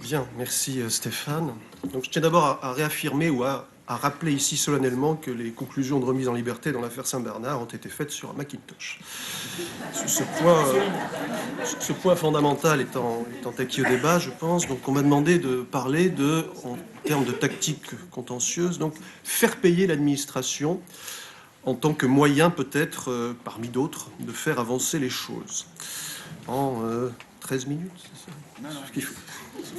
Bien, merci Stéphane. Donc, je tiens d'abord à réaffirmer ou à rappeler ici solennellement que les conclusions de remise en liberté dans l'affaire Saint-Bernard ont été faites sur un Macintosh. Ce point fondamental étant acquis au débat, je pense, donc on m'a demandé de parler en termes de tactique contentieuse, donc faire payer l'administration en tant que moyen peut-être, parmi d'autres, de faire avancer les choses. En 13 minutes, c'est ça ? Non. Sauf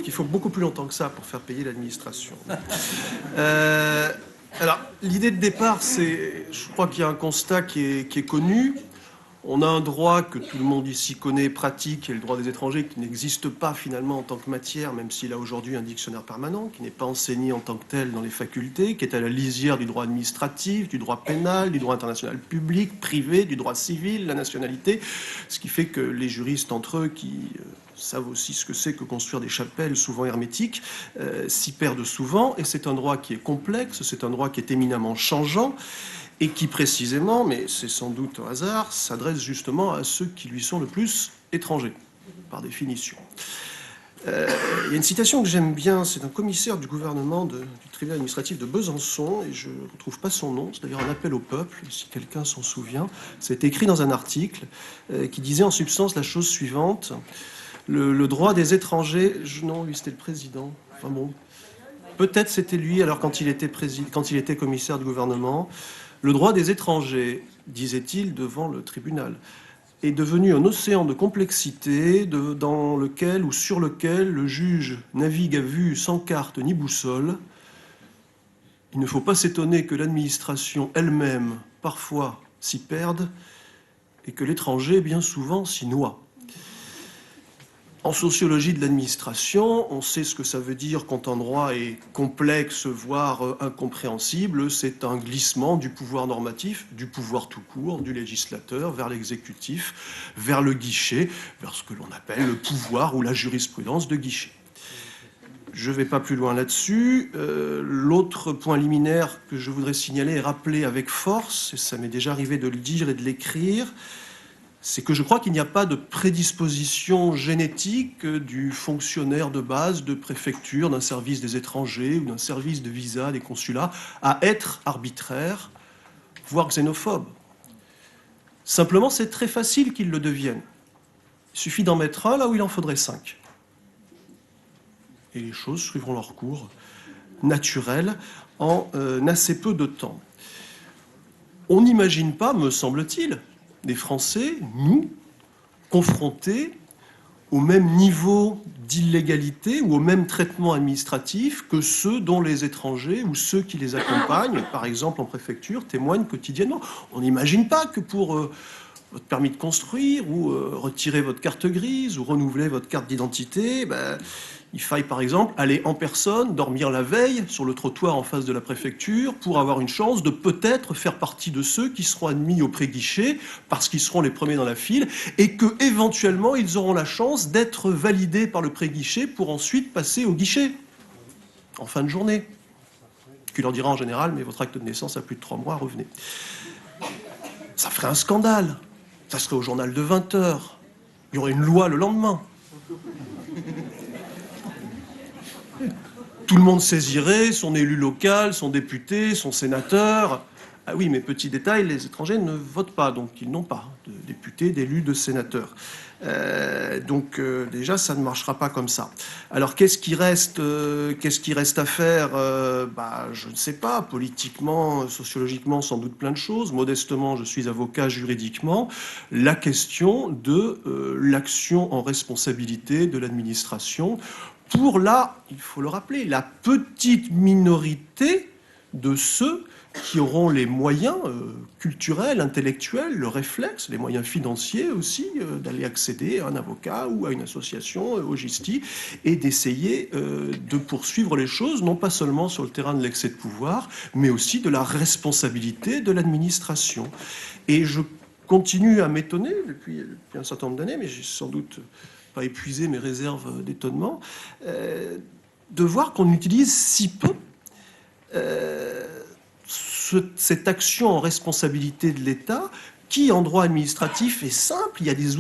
qu'il faut beaucoup plus longtemps que ça pour faire payer l'administration. Alors, l'idée de départ, je crois qu'il y a un constat qui est connu. On a un droit que tout le monde ici connaît, pratique, qui est le droit des étrangers, qui n'existe pas finalement en tant que matière, même s'il a aujourd'hui un dictionnaire permanent, qui n'est pas enseigné en tant que tel dans les facultés, qui est à la lisière du droit administratif, du droit pénal, du droit international public, privé, du droit civil, la nationalité, ce qui fait que les juristes entre eux qui savent aussi ce que c'est que construire des chapelles souvent hermétiques, s'y perdent souvent, et c'est un droit qui est complexe, c'est un droit qui est éminemment changeant, et qui précisément, mais c'est sans doute au hasard, s'adresse justement à ceux qui lui sont le plus étrangers, par définition. Il y a une citation que j'aime bien, c'est un commissaire du gouvernement du tribunal administratif de Besançon, et je ne retrouve pas son nom, c'est d'ailleurs un appel au peuple, si quelqu'un s'en souvient. C'est écrit dans un article qui disait en substance la chose suivante. Le droit des étrangers... Non, lui c'était le président. Enfin bon, peut-être c'était lui, alors quand il était commissaire du gouvernement. Le droit des étrangers, disait-il devant le tribunal, est devenu un océan de complexité dans lequel ou sur lequel le juge navigue à vue sans carte ni boussole. Il ne faut pas s'étonner que l'administration elle-même, parfois, s'y perde et que l'étranger, bien souvent, s'y noie. En sociologie de l'administration, on sait ce que ça veut dire quand un droit est complexe, voire incompréhensible. C'est un glissement du pouvoir normatif, du pouvoir tout court, du législateur vers l'exécutif, vers le guichet, vers ce que l'on appelle le pouvoir ou la jurisprudence de guichet. Je ne vais pas plus loin là-dessus. L'autre point liminaire que je voudrais signaler et rappeler avec force, et ça m'est déjà arrivé de le dire et de l'écrire, c'est que je crois qu'il n'y a pas de prédisposition génétique du fonctionnaire de base de préfecture, d'un service des étrangers ou d'un service de visa des consulats à être arbitraire, voire xénophobe. Simplement, c'est très facile qu'il le devienne. Il suffit d'en mettre un là où il en faudrait 5. Et les choses suivront leur cours naturel en assez peu de temps. On n'imagine pas, me semble-t-il, des Français, nous, confrontés au même niveau d'illégalité ou au même traitement administratif que ceux dont les étrangers ou ceux qui les accompagnent, par exemple en préfecture, témoignent quotidiennement. On n'imagine pas que pour votre permis de construire ou retirer votre carte grise ou renouveler votre carte d'identité, il faille par exemple aller en personne, dormir la veille sur le trottoir en face de la préfecture pour avoir une chance de peut-être faire partie de ceux qui seront admis au pré-guichet parce qu'ils seront les premiers dans la file et que éventuellement ils auront la chance d'être validés par le pré-guichet pour ensuite passer au guichet en fin de journée. Qui leur dira en général, mais votre acte de naissance a plus de 3 mois, revenez. Ça ferait un scandale. Ça serait au journal de 20 heures. Il y aurait une loi le lendemain. Tout le monde saisirait son élu local, son député, son sénateur. Ah oui, mais petit détail, les étrangers ne votent pas, donc ils n'ont pas de députés, d'élus, de sénateurs. Donc déjà, ça ne marchera pas comme ça. Alors qu'est-ce qui reste à faire je ne sais pas, politiquement, sociologiquement, sans doute plein de choses. Modestement, je suis avocat juridiquement. La question de l'action en responsabilité de l'administration pour il faut le rappeler, la petite minorité de ceux qui auront les moyens culturels, intellectuels, le réflexe, les moyens financiers aussi, d'aller accéder à un avocat ou à une association, au GISTI, et d'essayer de poursuivre les choses, non pas seulement sur le terrain de l'excès de pouvoir, mais aussi de la responsabilité de l'administration. Et je continue à m'étonner depuis un certain nombre d'années, mais j'ai sans doute pas épuisé mes réserves d'étonnement, de voir qu'on utilise si peu cette action en responsabilité de l'État qui, en droit administratif, est simple. Il y a des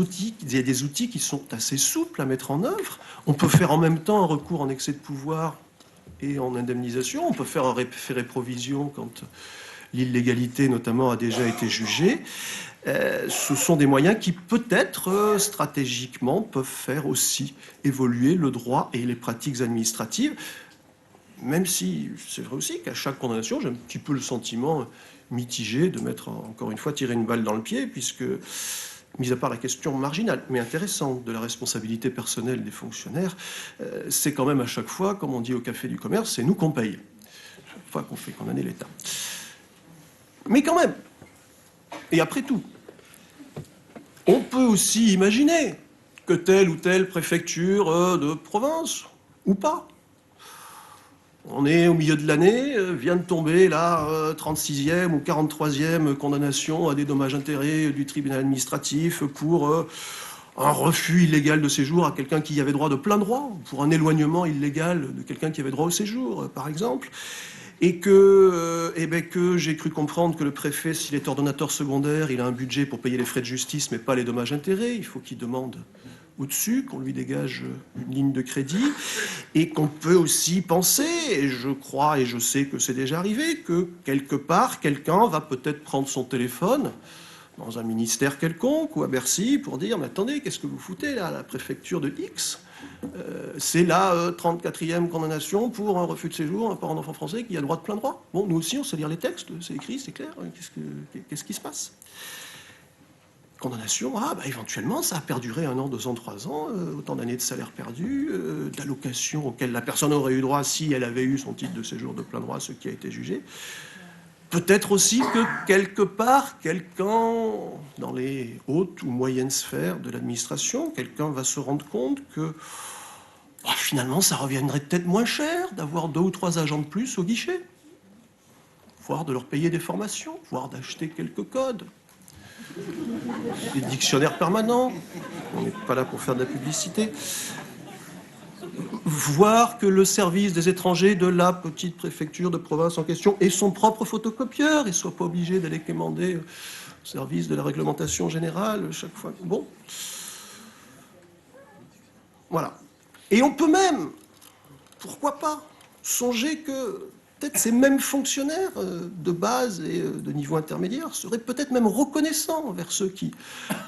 outils qui sont assez souples à mettre en œuvre. On peut faire en même temps un recours en excès de pouvoir et en indemnisation. On peut faire un référé provision quand l'illégalité, notamment, a déjà été jugée. Ce sont des moyens qui, peut-être, stratégiquement, peuvent faire aussi évoluer le droit et les pratiques administratives, même si c'est vrai aussi qu'à chaque condamnation, j'ai un petit peu le sentiment mitigé de mettre, encore une fois, tirer une balle dans le pied, puisque, mis à part la question marginale, mais intéressante, de la responsabilité personnelle des fonctionnaires, c'est quand même à chaque fois, comme on dit au Café du Commerce, c'est nous qu'on paye, chaque fois qu'on fait condamner l'État. Mais quand même, et après tout, on peut aussi imaginer que telle ou telle préfecture de province, ou pas, on est au milieu de l'année, vient de tomber la 36e ou 43e condamnation à des dommages-intérêts du tribunal administratif pour un refus illégal de séjour à quelqu'un qui y avait droit de plein droit, pour un éloignement illégal de quelqu'un qui avait droit au séjour, par exemple. Et que j'ai cru comprendre que le préfet, s'il est ordonnateur secondaire, il a un budget pour payer les frais de justice, mais pas les dommages-intérêts. Il faut qu'il demande au-dessus, qu'on lui dégage une ligne de crédit, et qu'on peut aussi penser, et je crois et je sais que c'est déjà arrivé, que quelque part, quelqu'un va peut-être prendre son téléphone dans un ministère quelconque ou à Bercy pour dire « Mais attendez, qu'est-ce que vous foutez là, à la préfecture de X ? C'est la 34e condamnation pour un refus de séjour, un parent d'enfant français qui a droit de plein droit. Bon, nous aussi, on sait lire les textes, c'est écrit, c'est clair. Qu'est-ce qui se passe ? Condamnation, éventuellement, ça a perduré 1 an, 2 ans, 3 ans, autant d'années de salaire perdu, d'allocations auxquelles la personne aurait eu droit si elle avait eu son titre de séjour de plein droit, ce qui a été jugé. Peut-être aussi que quelque part, quelqu'un dans les hautes ou moyennes sphères de l'administration, quelqu'un va se rendre compte que finalement, ça reviendrait peut-être moins cher d'avoir 2 ou 3 agents de plus au guichet, voire de leur payer des formations, voire d'acheter quelques codes. Des dictionnaires permanents, on n'est pas là pour faire de la publicité. Voir que le service des étrangers de la petite préfecture de province en question ait son propre photocopieur et soit pas obligé d'aller commander au service de la réglementation générale chaque fois. Bon. Voilà. Et on peut même, pourquoi pas, songer que peut-être ces mêmes fonctionnaires de base et de niveau intermédiaire seraient peut-être même reconnaissants envers ceux qui,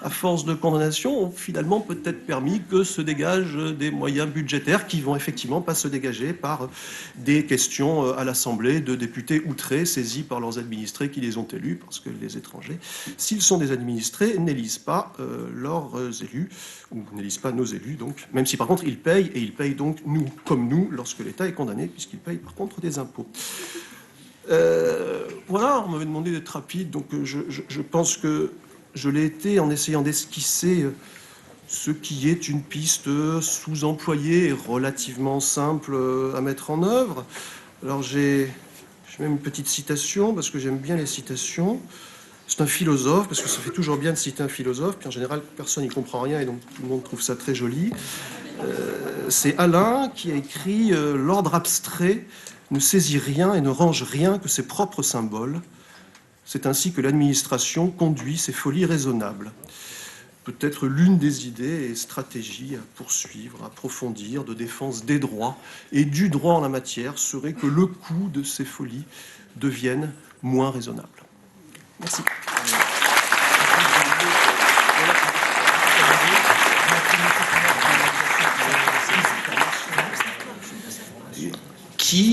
à force de condamnation, ont finalement peut-être permis que se dégagent des moyens budgétaires qui vont effectivement pas se dégager par des questions à l'Assemblée de députés outrés, saisis par leurs administrés qui les ont élus, parce que les étrangers, s'ils sont des administrés, n'élisent pas leurs élus, ou n'élisent pas nos élus, donc, même si par contre ils payent, et ils payent donc nous, comme nous, lorsque l'État est condamné, puisqu'ils payent par contre des impôts. Voilà, on m'avait demandé d'être rapide, donc je pense que je l'ai été en essayant d'esquisser ce qui est une piste sous-employée et relativement simple à mettre en œuvre. Alors j'ai même une petite citation, parce que j'aime bien les citations. C'est un philosophe, parce que ça fait toujours bien de citer un philosophe, puis en général, personne n'y comprend rien, et donc tout le monde trouve ça très joli. C'est Alain qui a écrit « L'ordre abstrait ne saisit rien et ne range rien que ses propres symboles. C'est ainsi que l'administration conduit ses folies raisonnables. » Peut-être l'une des idées et stratégies à poursuivre, à approfondir de défense des droits et du droit en la matière serait que le coût de ces folies devienne moins raisonnable. Merci. Qui